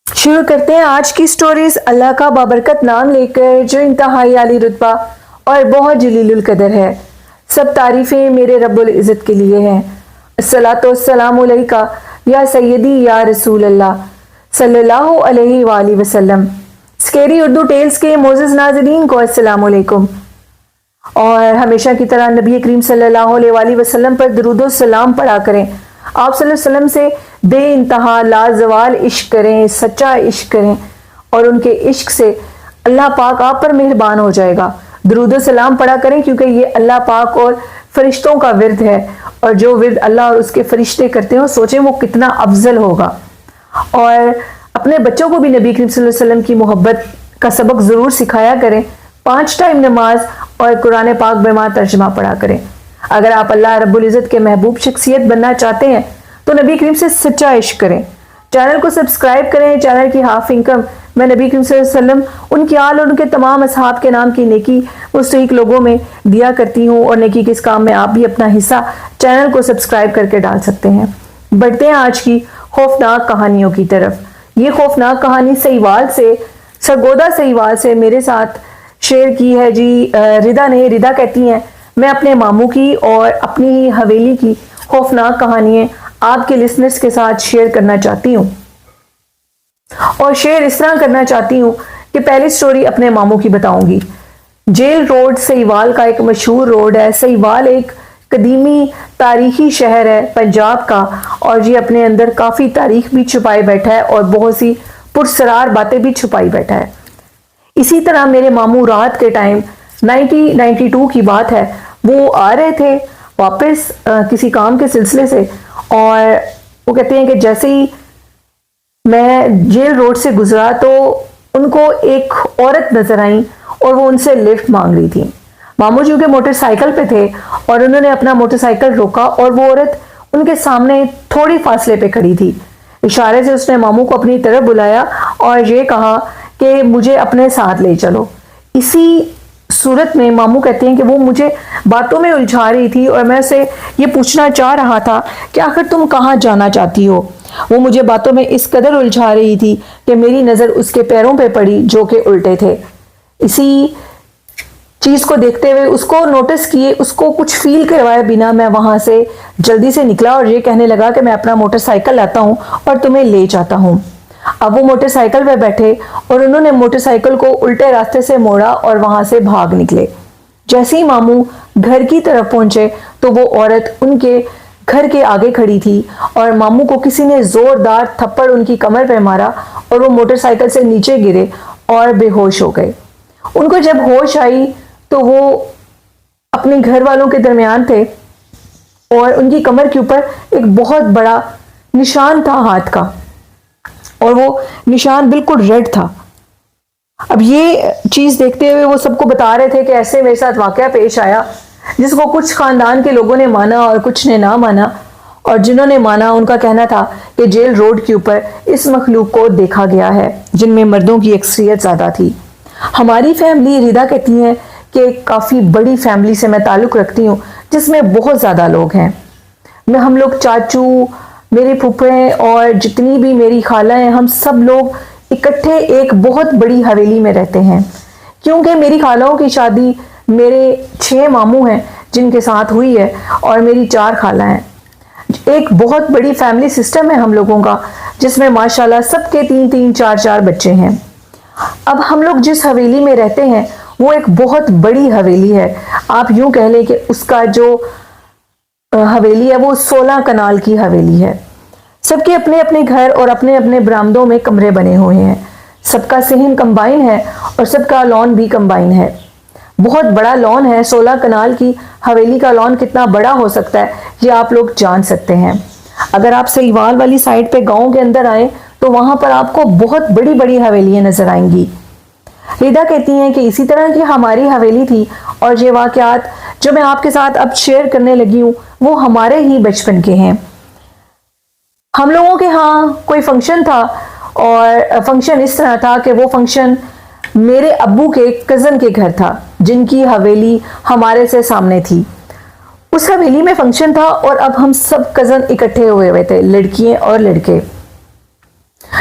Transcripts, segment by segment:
शुरू करते हैं आज की स्टोरीज अल्लाह का बाबरकत नाम लेकर जो इंतहाई आली रुतबा और बहुत जलीलुल कदर है। सब तारीफें मेरे रब्बुल इज़्ज़त के लिए हैं। अस्सलातु वस्सलामु अलैका या सैयदी या रसूल अल्लाह सल्लल्लाहु अलैहि वसल्लम। स्केरी उर्दू टेल्स के मोअज़्ज़ज़ नाज़रीन को अस्सलामु अलैकुम। और हमेशा की तरह नबी करीम सल्लल्लाहु अलैहि वसल्लम पर दरूद सलाम पढ़ा करें। आप सल्लल्लाहु अलैहि वसल्लम से बे इंतहा लाजवाल इश्क करें, सच्चा इश्क करें और उनके इश्क से अल्लाह पाक आप पर मेहरबान हो जाएगा। दरूद सलाम पढ़ा करें क्योंकि ये अल्लाह पाक और फरिश्तों का विरद है और जो विरद अल्लाह और उसके फरिश्ते करते हो सोचें वो कितना अफजल होगा। और अपने बच्चों को भी नबी करीम सल्लल्लाहु अलैहि वसल्लम की मोहब्बत का सबक ज़रूर सिखाया करें। 5 टाइम नमाज और कुरान पाक बेमा तर्जमा पढ़ा करें। अगर आप अल्लाह रब्बुल इज़्ज़त के महबूब शख्सियत बनना चाहते हैं तो नबी करीम से सच्चा इश्क करें। चैनल को सब्सक्राइब करें। चैनल की हाफ इनकम मैं नबी करीम सल्लल्लाहु अलैहि वसल्लम, उनके आल और उनके तमाम असहाब के नाम की नेकी मुस्तहिक लोगों में दिया करती हूँ और नेकी के इस काम में आप भी अपना हिस्सा चैनल को सब्सक्राइब करके डाल सकते हैं। बढ़ते हैं आज की खौफनाक कहानियों की तरफ। ये खौफनाक कहानी सहीवाल से, सरगोदा सहीवाल से मेरे साथ शेयर की है जी रिदा ने। रिदा कहती हैं मैं अपने मामू की और अपनी ही हवेली की खौफनाक कहानियां आपके लिसनर्स के साथ शेयर करना चाहती हूँ। और शेयर इस तरह करना चाहती हूँ कि पहली स्टोरी अपने मामू की बताऊंगी। जेल रोड सहीवाल का एक मशहूर रोड है। सहीवाल एक कदीमी तारीखी शहर है पंजाब का और ये अपने अंदर काफ़ी तारीख भी छुपाए बैठा है और बहुत सी पुरसरार बातें भी छुपाई बैठा है। इसी तरह मेरे मामू रात के टाइम 1992 की बात है, वो आ रहे थे वापस किसी काम के सिलसिले से और वो कहते हैं कि जैसे ही मैं जेल रोड से गुजरा तो उनको एक औरत नजर आई और वो उनसे लिफ्ट मांग रही थी। मामू जी के मोटरसाइकिल पे थे और उन्होंने अपना मोटरसाइकिल रोका और वो औरत उनके सामने थोड़ी फासले पे खड़ी थी। इशारे से उसने मामू को अपनी तरफ बुलाया और ये कहा कि मुझे अपने साथ ले चलो। इसी सूरत में मामू कहते हैं कि वो मुझे बातों में उलझा रही थी और मैं उसे ये पूछना चाह रहा था कि आखिर तुम कहाँ जाना चाहती हो। वो मुझे बातों में इस कदर उलझा रही थी कि मेरी नज़र उसके पैरों पे पड़ी जो कि उल्टे थे। इसी चीज़ को देखते हुए, उसको नोटिस किए, उसको कुछ फील करवाए बिना मैं वहाँ से जल्दी से निकला और ये कहने लगा कि मैं अपना मोटरसाइकिल लाता हूँ और तुम्हें ले जाता हूँ। अब वो मोटरसाइकिल पे बैठे और उन्होंने मोटरसाइकिल को उल्टे रास्ते से मोड़ा और वहां से भाग निकले। जैसे ही मामू घर की तरफ पहुंचे तो वो औरत उनके घर के आगे खड़ी थी और मामू को किसी ने जोरदार थप्पड़ उनकी कमर पे मारा और वो मोटरसाइकिल से नीचे गिरे और बेहोश हो गए। उनको जब होश आई तो वो अपने घर वालों के दरमियान थे और उनकी कमर के ऊपर एक बहुत बड़ा निशान था हाथ का और वो निशान बिल्कुल रेड था। अब ये चीज देखते हुए वो सबको बता रहे थे कि ऐसे मेरे साथ वाकया पेश आया जिसको कुछ खानदान के लोगों ने माना और कुछ ने ना माना। और जिन्होंने माना उनका कहना था कि जेल रोड के ऊपर इस मखलूक को देखा गया है जिनमें मर्दों की अक्सरियत ज्यादा थी। हमारी फैमिली, रिदा कहती हैं कि काफी बड़ी फैमिली से मैं ताल्लुक रखती हूँ जिसमें बहुत ज्यादा लोग हैं। हम लोग चाचू, मेरे फूफे और जितनी भी मेरी खाला हैं, हम सब लोग इकट्ठे एक बहुत बड़ी हवेली में रहते हैं। क्योंकि मेरी खालाओं की शादी मेरे 6 मामू हैं जिनके साथ हुई है और मेरी 4 खाला हैं। एक बहुत बड़ी फैमिली सिस्टम है हम लोगों का जिसमें माशाल्लाह सबके 3-3, 4-4 बच्चे हैं। अब हम लोग जिस हवेली में रहते हैं वो एक बहुत बड़ी हवेली है। आप यूं कह लें कि उसका जो हवेली है वो 16 कनाल की हवेली है। सबके अपने अपने घर और अपने अपने बरामदों में कमरे बने हुए हैं। सबका सहन कंबाइन है और सबका लॉन भी कंबाइन है। बहुत बड़ा लॉन है। 16 कनाल की हवेली का लॉन कितना बड़ा हो सकता है ये आप लोग जान सकते हैं। अगर आप सहीवाल वाली साइड पे गांव के अंदर आए तो वहां पर आपको बहुत बड़ी बड़ी हवेलियां नजर आएंगी। रिदा कहती हैं कि इसी तरह की हमारी हवेली थी और ये वाकयात जो मैं आपके साथ अब शेयर करने लगी हूँ वो हमारे ही बचपन के हैं। हम लोगों के यहाँ कोई फंक्शन था और फंक्शन इस तरह था कि वो फंक्शन मेरे अब्बू के कज़न के घर था जिनकी हवेली हमारे से सामने थी। उस हवेली में फंक्शन था और अब हम सब कज़न इकट्ठे हुए थे, लड़कियां और लड़के।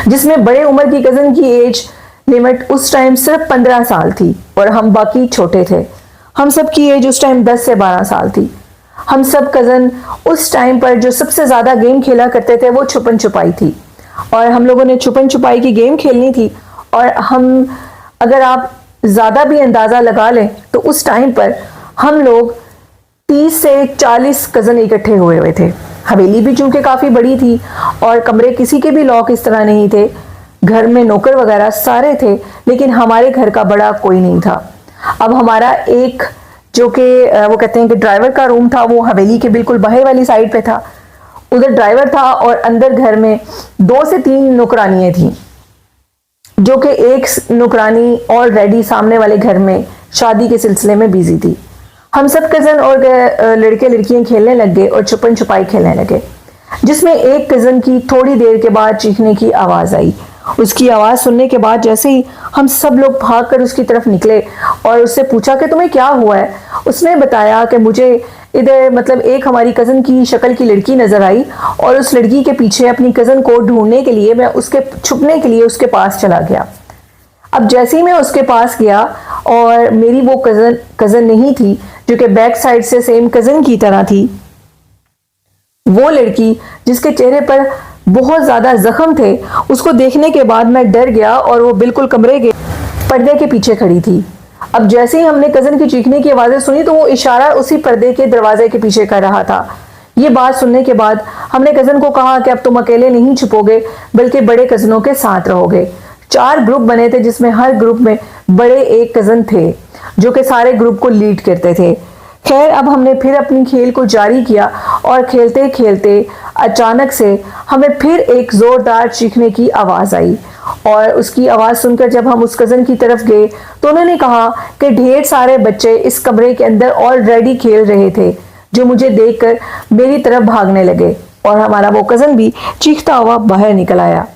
जिसमें बड़े उम्र की कज़न की एज लिमिट उस टाइम सिर्फ 15 साल थी और हम बाकी छोटे थे। हम सब की एज उस टाइम 10 से 12 साल थी। हम सब कज़न उस टाइम पर जो सबसे ज़्यादा गेम खेला करते थे वो छुपन छुपाई थी, और हम लोगों ने छुपन छुपाई की गेम खेलनी थी। और हम, अगर आप ज़्यादा भी अंदाज़ा लगा लें तो उस टाइम पर हम लोग 30 से 40 कज़न इकट्ठे हुए थे। हवेली भी चूंकि काफ़ी बड़ी थी और कमरे किसी के भी लॉक इस तरह नहीं थे, घर में नौकर वगैरह सारे थे, लेकिन हमारे घर का बड़ा कोई नहीं था। अब हमारा एक जो कि वो कहते हैं कि ड्राइवर का रूम था, वो हवेली के बिल्कुल बाहर वाली साइड पे था। उधर ड्राइवर था और अंदर घर में 2 से 3 नौकरानियां थी, जो कि एक नौकरानी ऑलरेडी सामने वाले घर में शादी के सिलसिले में बिजी थी। हम सब कज़न और लड़के लड़कियां खेलने लग गए और छुपन छुपाई खेलने लगे, जिसमें एक कज़न की थोड़ी देर के बाद चीखने की आवाज़ आई। उसकी आवाज़ सुनने के बाद जैसे ही हम सब लोग भागकर उसकी तरफ निकले और उससे पूछा कि तुम्हें क्या हुआ है। उसने बताया कि मुझे इधर मतलब एक हमारी कज़न की शक्ल की लड़की नज़र आई और उस लड़की के पीछे अपनी कज़न को ढूंढने के लिए मैं उसके छुपने के लिए उसके पास चला गया। अब जैसे ही मैं उसके पास गया और मेरी वो कज़न नहीं थी जो कि बैक साइड से सेम कज़न की तरह थी, वो लड़की जिसके चेहरे पर बहुत ज़्यादा जख्म थे, उसको देखने के बाद मैं डर गया और वो बिल्कुल कमरे के पर्दे के पीछे खड़ी थी। अब जैसे ही हमने कज़न की चीखने की आवाज़ें सुनी तो वो इशारा उसी पर्दे के दरवाजे के पीछे कर रहा था। ये बात सुनने के बाद हमने कज़न को कहा कि अब तुम अकेले नहीं छुपोगे बल्कि बड़े कज़नों के साथ रहोगे। 4 ग्रुप बने थे जिसमें हर ग्रुप में बड़े एक कज़न थे जो कि सारे ग्रुप को लीड करते थे। खैर, अब हमने फिर अपनी खेल को जारी किया और खेलते खेलते अचानक से हमें फिर एक जोरदार चीखने की आवाज़ आई, और उसकी आवाज़ सुनकर जब हम उस कज़न की तरफ गए तो उन्होंने कहा कि ढेर सारे बच्चे इस कमरे के अंदर ऑलरेडी खेल रहे थे, जो मुझे देखकर मेरी तरफ भागने लगे और हमारा वो कज़न भी चीखता हुआ बाहर निकल आया।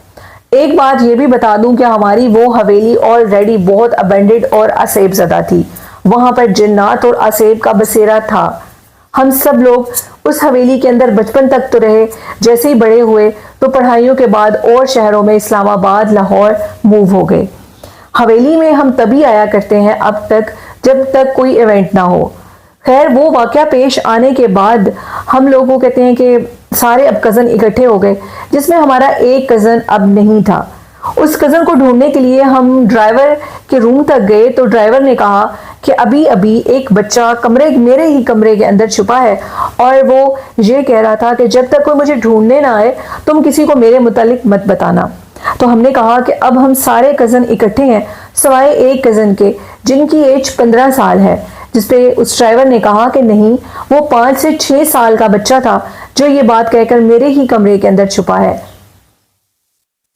एक बात ये भी बता दूं कि हमारी वो हवेली ऑलरेडी बहुत अबेंडेड और असेब ज़दा थी। वहां पर जिन्नात और असेब का बसेरा था। हम सब लोग उस हवेली के अंदर बचपन तक तो रहे, जैसे ही बड़े हुए तो पढ़ाइयों के बाद और शहरों में इस्लामाबाद, लाहौर मूव हो गए। हवेली में हम तभी आया करते हैं अब तक जब तक कोई इवेंट ना हो। खैर, वो वाक़या पेश आने के बाद हम लोगों कहते हैं कि सारे अब कज़न इकट्ठे हो गए, जिसमें हमारा एक कज़न अब नहीं था। उस कज़न को ढूंढने के लिए हम ड्राइवर के रूम तक गए तो ड्राइवर ने कहा कि अभी अभी एक बच्चा मेरे ही कमरे के अंदर छुपा है और वो ये कह रहा था कि जब तक कोई मुझे ढूंढने ना आए तुम किसी को मेरे मुतालिक मत बताना। तो हमने कहा कि अब हम सारे कज़न इकट्ठे हैं सिवाय एक कज़न के जिनकी एज 15 साल है, जिसपे उस ड्राइवर ने कहा कि नहीं, वो 5 से 6 साल का बच्चा था जो ये बात कहकर मेरे ही कमरे के अंदर छुपा है।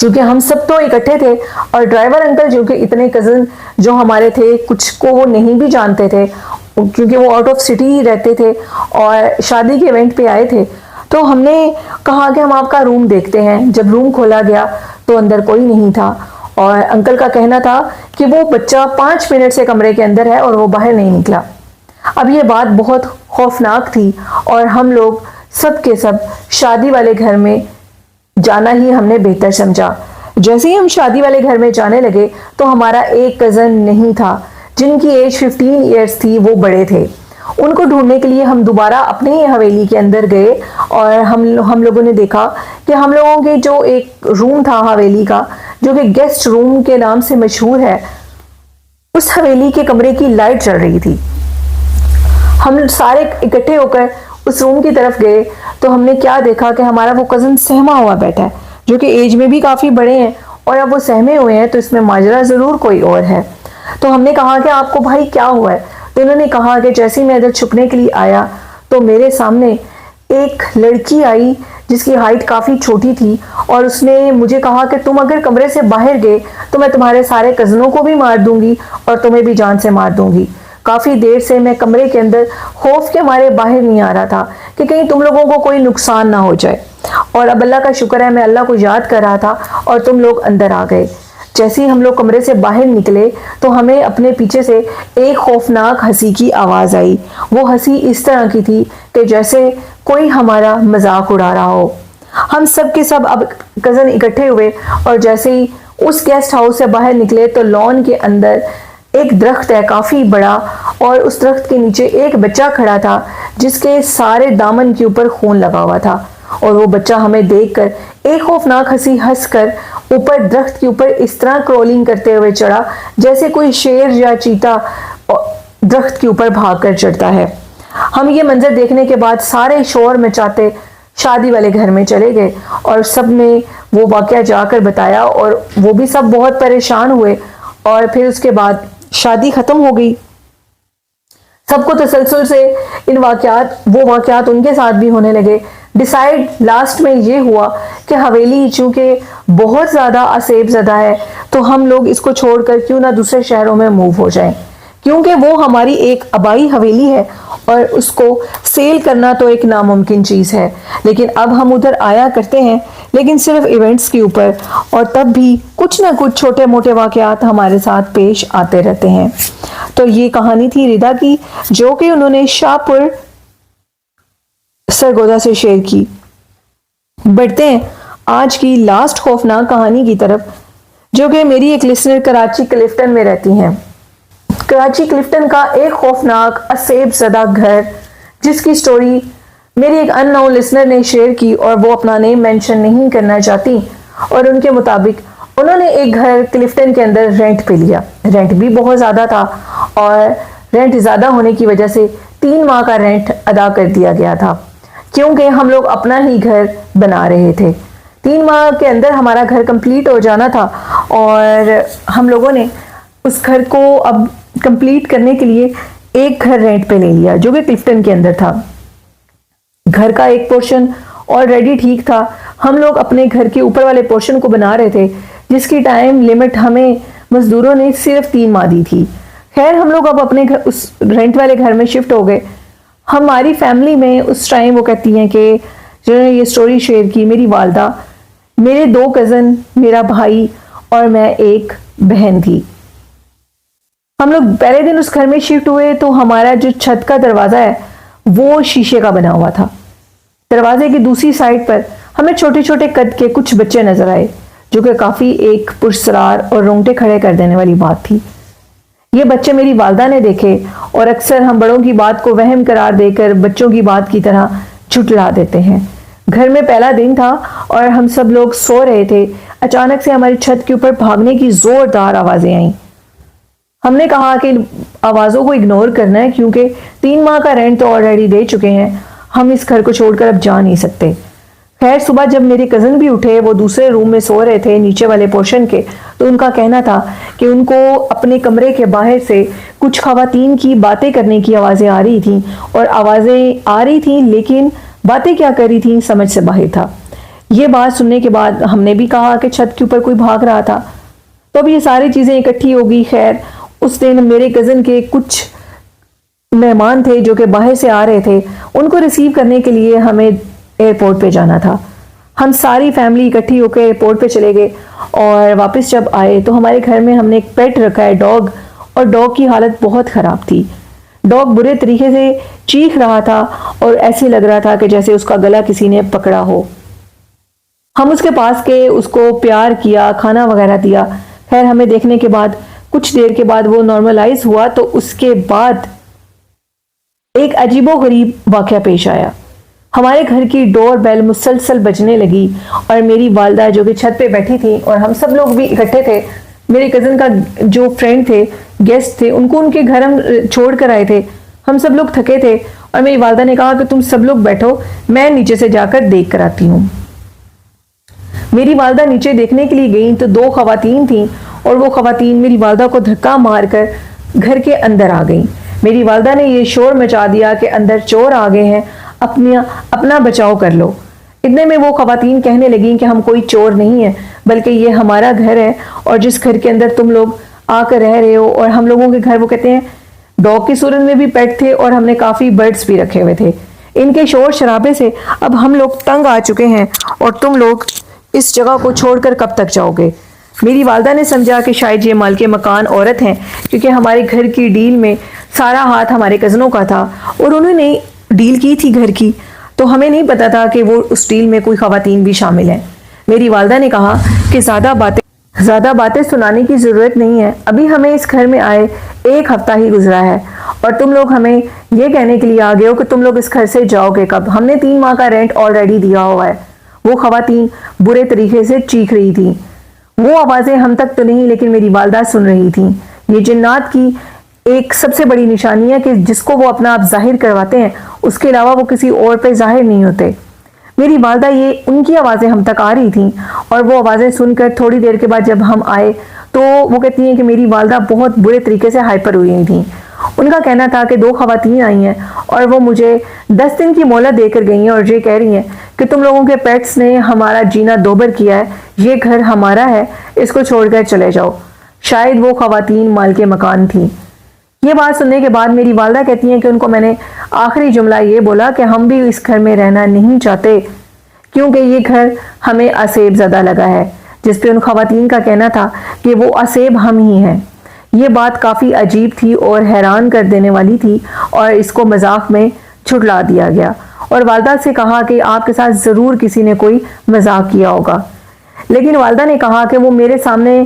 क्योंकि हम सब तो इकट्ठे थे और ड्राइवर अंकल जो कि इतने कज़न जो हमारे थे कुछ को वो नहीं भी जानते थे क्योंकि वो आउट ऑफ सिटी ही रहते थे और शादी के इवेंट पे आए थे। तो हमने कहा कि हम आपका रूम देखते हैं। जब रूम खोला गया तो अंदर कोई नहीं था और अंकल का कहना था कि वो बच्चा 5 मिनट से कमरे के अंदर है और वो बाहर नहीं निकला। अब ये बात बहुत खौफनाक थी और हम लोग सब के सब शादी वाले घर में जाना ही हमने बेहतर समझा। जैसे ही हम शादी वाले घर में जाने लगे तो हमारा एक कज़न नहीं था जिनकी एज 15 इयर्स थी, वो बड़े थे। उनको ढूंढने के लिए हम दोबारा अपने ही हवेली के अंदर गए और हम लोगों ने देखा कि हम लोगों के जो एक रूम था हवेली का, जो कि गेस्ट रूम के नाम से मशहूर है, उस हवेली के कमरे की लाइट जल रही थी। हम सारे इकट्ठे होकर उस रूम की तरफ गए तो हमने क्या देखा कि हमारा वो कज़न सहमा हुआ बैठा है, जो कि एज में भी काफ़ी बड़े हैं और अब वो सहमे हुए हैं, तो इसमें माजरा ज़रूर कोई और है। तो हमने कहा कि आपको भाई क्या हुआ है? तो इन्होंने कहा कि जैसे ही मैं इधर छुपने के लिए आया तो मेरे सामने एक लड़की आई जिसकी हाइट काफ़ी छोटी थी और उसने मुझे कहा कि तुम अगर कमरे से बाहर गए तो मैं तुम्हारे सारे कज़नों को भी मार दूंगी और तुम्हें भी जान से मार दूंगी। काफ़ी देर से मैं कमरे के अंदर खौफ के मारे बाहर नहीं आ रहा था कि कहीं तुम लोगों को कोई नुकसान ना हो जाए, और अब अल्लाह का शुक्र है मैं अल्लाह को याद कर रहा था और तुम लोग अंदर आ गए। जैसे ही हम लोग कमरे से बाहर निकले तो हमें अपने पीछे से एक खौफनाक हंसी की आवाज़ आई। वो हंसी इस तरह की थी कि जैसे कोई हमारा मजाक उड़ा रहा हो। हम सब के सब अब कज़न इकट्ठे हुए और जैसे ही उस गेस्ट हाउस से बाहर निकले तो लॉन के अंदर एक दरख्त है काफ़ी बड़ा, और उस दरख्त के नीचे एक बच्चा खड़ा था जिसके सारे दामन के ऊपर खून लगा हुआ था। और वो बच्चा हमें देखकर एक खौफनाक हंसी हंसकर ऊपर दरख्त के ऊपर इस तरह क्रॉलिंग करते हुए चढ़ा जैसे कोई शेर या चीता दरख्त के ऊपर भागकर चढ़ता है। हम ये मंजर देखने के बाद सारे शोर मचाते शादी वाले घर में चले गए और सब ने वो वाकया जाकर बताया और वो भी सब बहुत परेशान हुए। और फिर उसके बाद शादी खत्म हो गई। सबको तसलसल से वो वाकयात उनके साथ भी होने लगे। डिसाइड लास्ट में ये हुआ कि हवेली चूंकि बहुत ज़्यादा असेब ज़दा है तो हम लोग इसको छोड़कर क्यों ना दूसरे शहरों में मूव हो जाएं, क्योंकि वो हमारी एक आबाई हवेली है और उसको सेल करना तो एक नामुमकिन चीज़ है। लेकिन अब हम उधर आया करते हैं, लेकिन सिर्फ इवेंट्स के ऊपर, और तब भी कुछ ना कुछ छोटे मोटे वाकयात हमारे साथ पेश आते रहते हैं। तो ये कहानी थी रिदा की, जो कि उन्होंने शाहपुर सरगोदा से शेयर की। बढ़ते हैं आज की लास्ट खौफनाक कहानी की तरफ, जो कि मेरी एक लिसनर कराची क्लिफ्टन में रहती हैं। कराची क्लिफ्टन का एक खौफनाक असेब ज़दा घर, जिसकी स्टोरी मेरी एक अननोन लिसनर ने शेयर की और वो अपना नेम मेंशन नहीं करना चाहती। और उनके मुताबिक उन्होंने एक घर क्लिफ्टन के अंदर रेंट पे लिया। रेंट भी बहुत ज़्यादा था और रेंट ज़्यादा होने की वजह से 3 माह का रेंट अदा कर दिया गया था, क्योंकि हम लोग अपना ही घर बना रहे थे। 3 माह के अंदर हमारा घर कंप्लीट हो जाना था और हम लोगों ने उस घर को अब कंप्लीट करने के लिए एक घर रेंट पे ले लिया, जो कि क्लिफ्टन के अंदर था। घर का एक पोर्शन ऑलरेडी ठीक था। हम लोग अपने घर के ऊपर वाले पोर्शन को बना रहे थे, जिसकी टाइम लिमिट हमें मजदूरों ने सिर्फ 3 माह दी थी। खैर, हम लोग अब अपने घर उस रेंट वाले घर में शिफ्ट हो गए। हमारी फैमिली में उस टाइम वो कहती हैं कि जिन्होंने ये स्टोरी शेयर की, मेरी वालदा, मेरे 2 कज़न, मेरा भाई और मैं एक बहन थी। हम लोग पहले दिन उस घर में शिफ्ट हुए तो हमारा जो छत का दरवाज़ा है वो शीशे का बना हुआ था। दरवाजे की दूसरी साइड पर हमें छोटे छोटे कद के कुछ बच्चे नजर आए, जो कि काफ़ी एक पुरस्कार और रोंगटे खड़े कर देने वाली बात थी। ये बच्चे मेरी वालदा ने देखे और अक्सर हम बड़ों की बात को वहम करार देकर बच्चों की बात की तरह झुठला देते हैं। घर में पहला दिन था और हम सब लोग सो रहे थे। अचानक से हमारी छत के ऊपर भागने की जोरदार आवाज़ें आईं। हमने कहा कि आवाज़ों को इग्नोर करना है, क्योंकि 3 माह का रेंट तो ऑलरेडी दे चुके हैं, हम इस घर को छोड़कर अब जा नहीं सकते। खैर, सुबह जब मेरे कज़न भी उठे, वो दूसरे रूम में सो रहे थे नीचे वाले पोर्शन के, तो उनका कहना था कि उनको अपने कमरे के बाहर से कुछ खवातीन की बातें करने की आवाज़ें आ रही थी, और आवाज़ें आ रही थी लेकिन बातें क्या कर रही थी समझ से बाहर था। ये बात सुनने के बाद हमने भी कहा कि छत के ऊपर कोई भाग रहा था। तो अब ये सारी चीज़ें इकट्ठी हो गई। खैर, उस दिन मेरे कज़न के कुछ मेहमान थे जो कि बाहर से आ रहे थे, उनको रिसीव करने के लिए हमें एयरपोर्ट पे जाना था। हम सारी फैमिली इकट्ठी होकर एयरपोर्ट पे चले गए और वापस जब आए तो हमारे घर में हमने एक पेट रखा है, डॉग, और डॉग की हालत बहुत ख़राब थी। डॉग बुरे तरीके से चीख रहा था और ऐसे लग रहा था कि जैसे उसका गला किसी ने पकड़ा हो। हम उसके पास गए, उसको प्यार किया, खाना वगैरह दिया। खैर, हमें देखने के बाद कुछ देर के बाद वो नॉर्मलाइज हुआ, तो उसके बाद एक अजीबोगरीब वाकया पेश आया। हमारे घर की डोर बेल मुसलसल बजने लगी और मेरी वालदा जो कि छत पे बैठी थी और हम सब लोग भी इकट्ठे थे, मेरे कज़न का जो फ्रेंड थे, गेस्ट थे, उनको उनके घर हम छोड़ कर आए थे। हम सब लोग थके थे और मेरी वालदा ने कहा कि तुम सब लोग बैठो, मैं नीचे से जाकर देख कर आती हूँ। मेरी वालदा नीचे देखने के लिए गई तो 2 खवातीन थीं और वो खवातीन मेरी वालदा को धक्का मारकर घर के अंदर आ गई। मेरी वालदा ने ये शोर मचा दिया कि अंदर चोर आ गए हैं, अपना बचाव कर लो। इतने में वो खवातीन कहने लगी कि हम कोई चोर नहीं है, बल्कि ये हमारा घर है और जिस घर के अंदर तुम लोग आकर रह रहे हो, और हम लोगों के घर, वो कहते हैं, डॉग की सूरत में भी पेट थे और हमने काफ़ी बर्ड्स भी रखे हुए थे। इनके शोर शराबे से अब हम लोग तंग आ चुके हैं और तुम लोग इस जगह को छोड़कर कब तक जाओगे। मेरी वालदा ने समझा कि शायद ये मालिक मकान औरत हैं, क्योंकि हमारे घर की डील में सारा हाथ हमारे कज़नों का था और उन्होंने डील की थी घर की। तो तो हमें नहीं पता था कि वो उस डील में कोई खवातीन भी शामिल हैं। मेरी वालदा ने कहा कि ज़्यादा बातें सुनाने की ज़रूरत नहीं है, अभी हमें इस घर में आए 1 हफ्ता ही गुजरा है और तुम लोग हमें ये कहने के लिए आ गए हो कि तुम लोग इस घर से जाओगे कब। हमने 3 माह का रेंट ऑलरेडी दिया हुआ है। वो खवातीन बुरे तरीके से चीख रही थी। वो आवाज़ें हम तक तो नहीं, लेकिन मेरी वालदा सुन रही थी। ये जिन्नात की एक सबसे बड़ी निशानी है कि जिसको वो अपना आप जाहिर करवाते हैं, उसके अलावा वो किसी और पे जाहिर नहीं होते। मेरी वालदा ये उनकी आवाज़ें हम तक आ रही थी और वो आवाज़ें सुनकर थोड़ी देर के बाद जब हम आए तो वो कहती हैं कि मेरी वालदा बहुत बुरे तरीके से हाइपर हुई थी। उनका कहना था कि 2 खवातीन आई हैं और वो मुझे 10 दिन की मोहलत देकर गई हैं और ये कह रही हैं कि तुम लोगों के पेट्स ने हमारा जीना दोबर किया है, ये घर हमारा है, इसको छोड़कर चले जाओ। शायद वो खवातीन मालिके मकान थी। ये बात सुनने के बाद मेरी वालदा कहती हैं कि उनको मैंने आखिरी जुमला ये बोला कि हम भी इस घर में रहना नहीं चाहते क्योंकि ये घर हमें असेब ज़्यादा लगा है, जिस पे उन खवातीन का कहना था कि वो असेब हम ही हैं। ये बात काफ़ी अजीब थी और हैरान कर देने वाली थी और इसको मजाक में छुटला दिया गया और वालदा से कहा कि आपके साथ ज़रूर किसी ने कोई मजाक किया होगा। लेकिन वालदा ने कहा कि वो मेरे सामने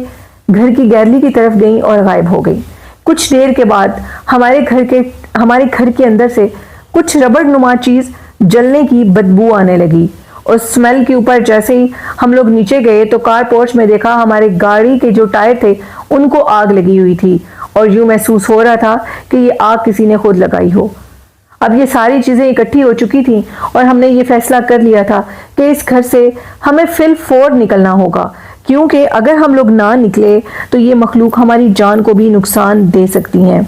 घर की गैलरी की तरफ गई और गायब हो गई। कुछ देर के बाद हमारे घर के अंदर से कुछ रबड़ नुमा चीज़ जलने की बदबू आने लगी और स्मेल के ऊपर जैसे ही हम लोग नीचे गए तो कार पोर्च में देखा हमारे गाड़ी के जो टायर थे उनको आग लगी हुई थी और यूं महसूस हो रहा था कि ये आग किसी ने खुद लगाई हो। अब ये सारी चीज़ें इकट्ठी हो चुकी थी और हमने ये फैसला कर लिया था कि इस घर से हमें फिलफौर निकलना होगा, क्योंकि अगर हम लोग ना निकले तो ये मखलूक हमारी जान को भी नुकसान दे सकती हैं।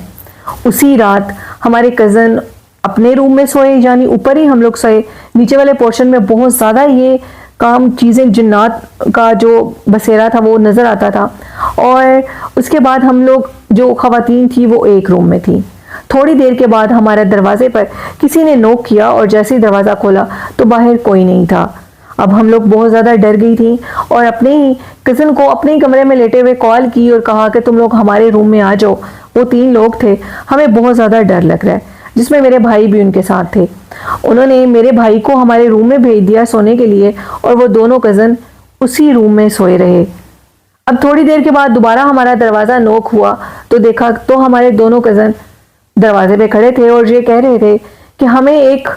उसी रात हमारे कज़न अपने रूम में सोए, यानी ऊपर ही हम लोग सोए। नीचे वाले पोर्शन में बहुत ज़्यादा ये काम चीज़ें जिन्नात का जो बसेरा था वो नज़र आता था और उसके बाद हम लोग जो खवातीन थी वो एक रूम में थी। थोड़ी देर के बाद हमारे दरवाजे पर किसी ने नॉक किया और जैसे ही दरवाज़ा खोला तो बाहर कोई नहीं था। अब हम लोग बहुत ज़्यादा डर गई थी और अपने ही कज़न को अपने ही कमरे में लेटे हुए कॉल की और कहा कि तुम लोग हमारे रूम में आ जाओ। वो 3 लोग थे, हमें बहुत ज़्यादा डर लग रहा है, जिसमें मेरे भाई भी उनके साथ थे। उन्होंने मेरे भाई को हमारे रूम में भेज दिया सोने के लिए और वो दोनों कज़न उसी रूम में सोए रहे। अब थोड़ी देर के बाद दोबारा हमारा दरवाज़ा नॉक हुआ तो देखा तो हमारे दोनों कज़न दरवाजे पे खड़े थे और ये कह रहे थे कि हमें एक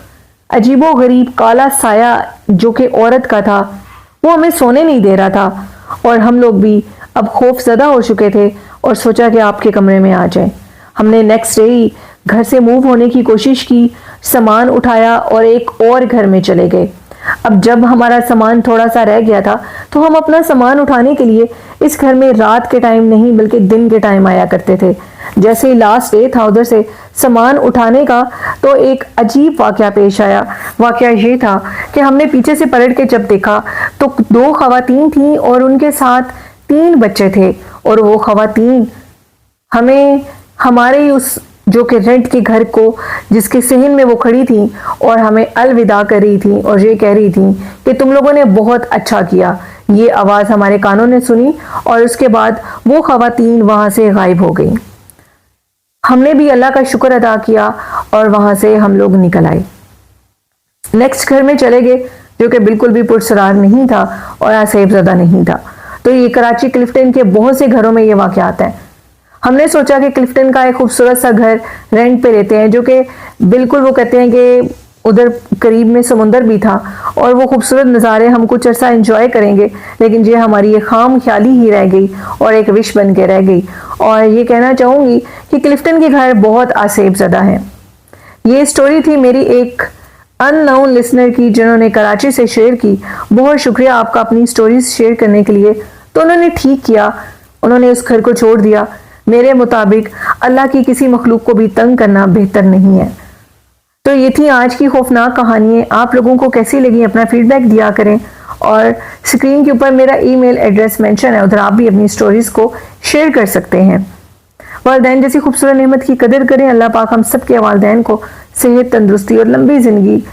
अजीबो गरीब काला साया जो कि औरत का था वो हमें सोने नहीं दे रहा था और हम लोग भी अब खौफज़दा हो चुके थे और सोचा कि आपके कमरे में आ जाएं। हमने नेक्स्ट डे ही घर से मूव होने की कोशिश की, सामान उठाया और एक और घर में चले गए। अब जब हमारा सामान थोड़ा सा रह गया था तो हम अपना सामान उठाने के लिए इस घर में रात के टाइम नहीं बल्कि दिन के टाइम आया करते थे। जैसे ही लास्ट डे था उधर से सामान उठाने का तो एक अजीब वाकया पेश आया। वाकया ये था कि हमने पीछे से पलट के जब देखा तो 2 खवातीन थीं और उनके साथ 3 बच्चे थे और वो खवातीन हमें हमारे उस जो कि रेंट के घर को जिसके सहन में वो खड़ी थी और हमें अलविदा कर रही थी और ये कह रही थी कि तुम लोगों ने बहुत अच्छा किया। ये आवाज़ हमारे कानों ने सुनी और उसके बाद वो खवातीन वहाँ से गायब हो गई। हमने भी अल्लाह का शुक्र अदा किया और वहाँ से हम लोग निकल आए। नेक्स्ट घर में चले गए जो कि बिल्कुल भी पुरसरार नहीं था और आसेबज़दा नहीं था। तो ये कराची क्लिफ्टन के बहुत से घरों में ये वाक़यात हैं। हमने सोचा कि क्लिफ्टन का एक खूबसूरत सा घर रेंट पे लेते हैं जो कि बिल्कुल वो कहते हैं कि उधर करीब में समुंदर भी था और वो खूबसूरत नज़ारे हम कुछ अर्सा एंजॉय करेंगे, लेकिन ये हमारी एक खाम ख्याली ही रह गई और एक विश बन के रह गई। और ये कहना चाहूँगी कि क्लिफ्टन के घर बहुत आसेबज़दा हैं। ये स्टोरी थी मेरी एक अननोन लिसनर की जिन्होंने कराची से शेयर की। बहुत शुक्रिया आपका अपनी स्टोरीज शेयर करने के लिए। तो उन्होंने ठीक किया, उन्होंने उस घर को छोड़ दिया। मेरे मुताबिक अल्लाह की किसी मखलूक को भी तंग करना बेहतर नहीं है। तो ये थी आज की खौफनाक कहानियाँ। आप लोगों को कैसी लगी अपना फीडबैक दिया करें और स्क्रीन के ऊपर मेरा ईमेल एड्रेस मेंशन है, उधर आप भी अपनी स्टोरीज को शेयर कर सकते हैं। वालिदैन जैसी खूबसूरत नेमत की कदर करें। अल्लाह पाक हम सब के वालिदैन को सेहत, तंदुरुस्ती और लंबी ज़िंदगी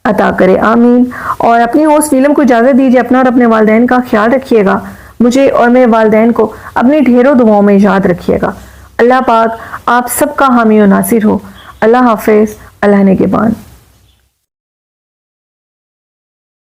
अता करे, आमीन। और अपनी होस्ट नीलम को इजाज़त दीजिए। अपना और अपने वालिदैन का ख्याल रखिएगा। मुझे और मेरे वालिदैन को अपनी ढेरों दुआओं में याद रखिएगा। अल्लाह पाक आप सबका हामी और नासिर हो। अल्लाह हाफिज़, अल्लाह ने के बान।